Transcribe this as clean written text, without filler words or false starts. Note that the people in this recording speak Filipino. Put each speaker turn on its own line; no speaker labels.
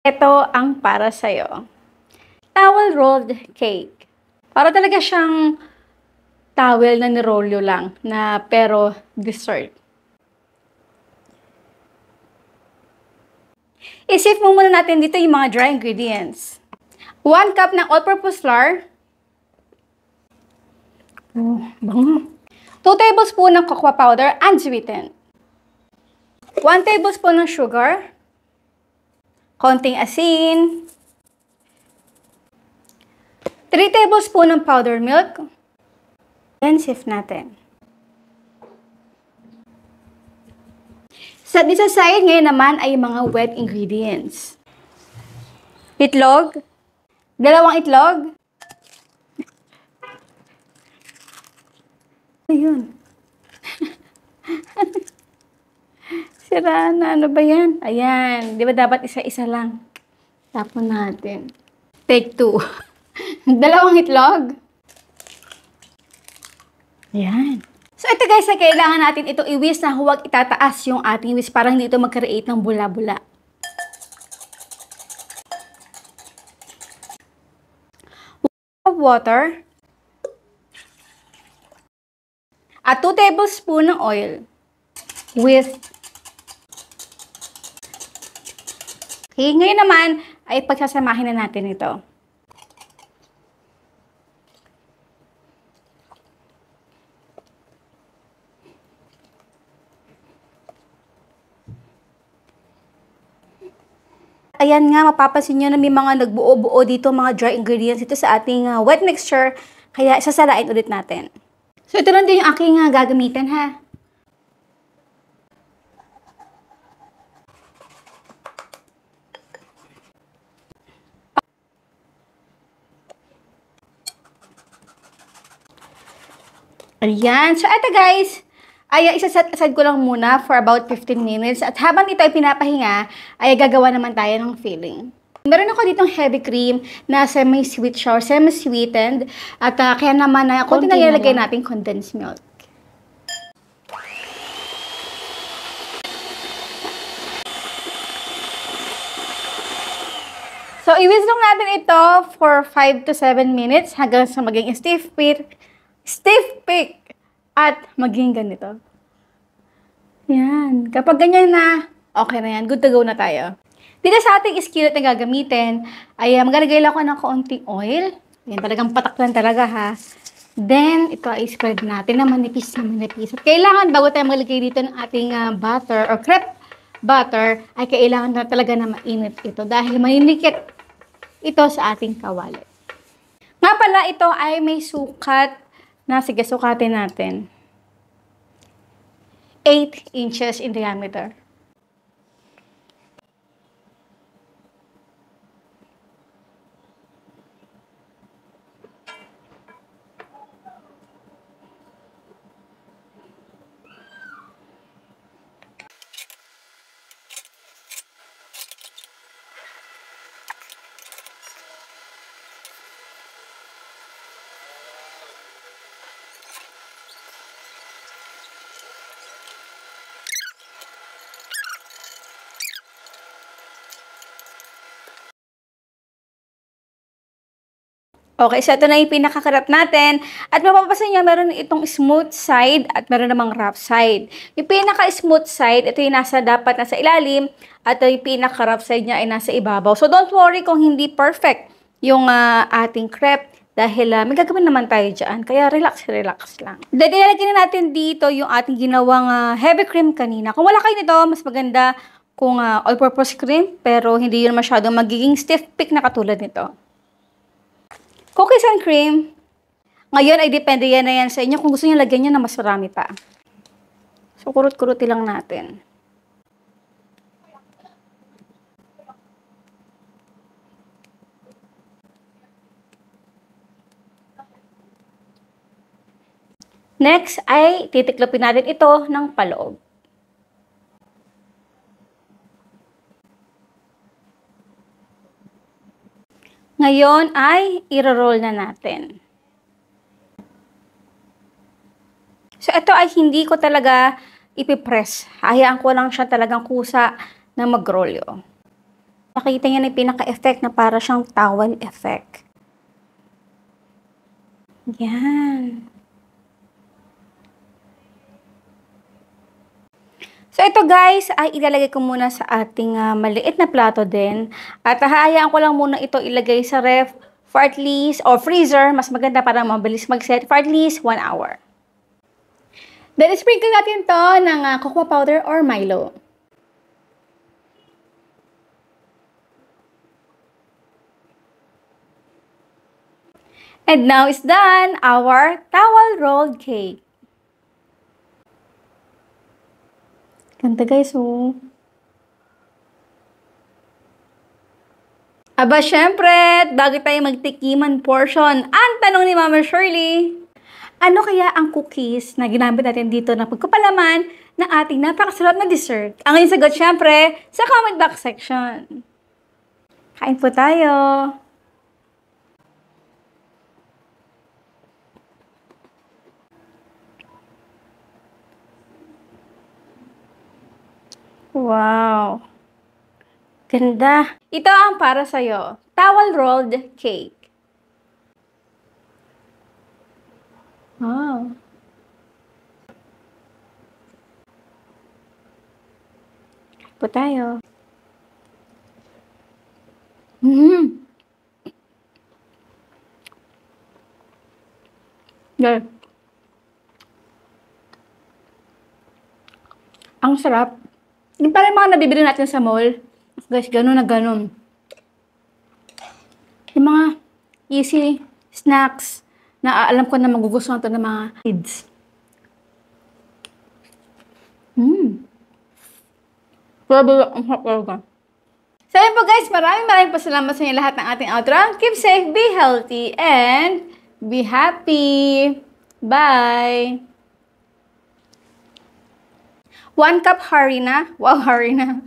Ito ang para sa'yo. Towel rolled cake. Para talaga siyang towel na nirolyo lang, na pero dessert. Isip mo muna natin dito yung mga dry ingredients. 1 cup ng all-purpose flour. Oh, bango. 2 tablespoon ng cocoa powder unsweetened. 1 tablespoon ng sugar. Konting asin. 3 tablespoon ng powdered milk. Then, sift natin. Sa side ngayon naman ay mga wet ingredients. Itlog. 2 itlog. Ayun. Sira na. Ano ba yan? Ayan. Di ba dapat isa-isa lang? Tapon natin. Take 2. 2 itlog. Ayan. So ito guys, kailangan natin ito i-whisk na huwag itataas yung ating whisk para hindi ito mag-create ng bula-bula. Water. At 2 tablespoon ng oil. Okay, ngayon naman ay pagsasamahin na natin ito. Ayan nga, mapapansin nyo na may mga nagbuo-buo dito, mga dry ingredients dito sa ating wet mixture. Kaya isasalain ulit natin. So ito lang din yung aking gagamitin ha. Ayan. So ito guys, ay isaset aside ko lang muna for about 15 minutes. At habang ito ay pinapahinga, ay gagawa naman tayo ng filling. Meron ako ditong heavy cream na semi-sweet siya or semi-sweetened. At kaya naman na konti na ilalagay natin condensed milk. So i-whisk lang natin ito for 5 to 7 minutes hanggang sa maging stiff peak at maging ganito. Yan. Kapag ganyan na, okay na yan. Good to go na tayo. Dito sa ating skillet na gagamitin, ay maglalagay lang ako ng kaunting oil. Yan, talagang patak lang talaga ha. Then, ito ay spread natin na manipis na manipis. At kailangan, bago tayo maglagay dito ng ating butter or crepe butter, ay kailangan na talaga na mainit ito dahil maninikit ito sa ating kawali. Nga pala, ito ay may sukat na, sige, sukatin natin. 8 inches in diameter. Okay, so ito na yung pinakakarap natin. At mapapasin nyo, meron itong smooth side at meron namang rough side. Yung pinaka-smooth side, ito yung dapat nasa ilalim. At yung pinaka-rough side niya ay nasa ibabaw. So don't worry kung hindi perfect yung ating crepe. Dahil may gagawin naman tayo dyan. Kaya relax lang. Then ilalagay na natin dito yung ating ginawang heavy cream kanina. Kung wala kayo nito, mas maganda kung all-purpose cream. Pero hindi yun masyadong magiging stiff peak na katulad nito. Cookies and cream. Ngayon ay depende yan na yan sa inyo kung gusto niyo lagyan niyo na mas marami pa. So kurut-kuruti lang natin. Next ay titiklopin natin ito ng paloob. Ngayon ay i-roll na natin. So ito ay hindi ko talaga ipipress. Hayaan ko lang siya talagang kusa na mag-roll. Nakita niya na yung pinaka-effect na para siyang towel effect. Yan. So, ito guys, ay ilalagay ko muna sa ating maliit na plato din. At hahayaan ko lang muna ito ilagay sa ref for at least, or freezer, mas maganda para mabilis mag-set, for at least 1 hour. Then, sprinkle natin to ng cocoa powder or Milo. And now is done our towel rolled cake. Ganda guys, oh. Aba, syempre, bago tayo magtikiman portion, ang tanong ni Mama Shirley, ano kaya ang cookies na ginamit natin dito na pagkapalaman ng ating napakasarap na dessert? Ang inyong sagot, syempre, sa comment box section. Kain po tayo. Wow. Ganda. Ito ang para sa'yo. Towel rolled cake. Wow. Po tayo. Good. Ang sarap. Yung parang mga nabibili natin sa mall. Guys, ganun na ganun. Yung mga easy snacks na alam ko na magugustuhan ito ng mga kids. Grabe, ang sarap talaga. So, yun po guys, maraming pasalamat sa inyo lahat ng ating outro. Keep safe, be healthy, and be happy. Bye! 1 cup harina. Wow, harina.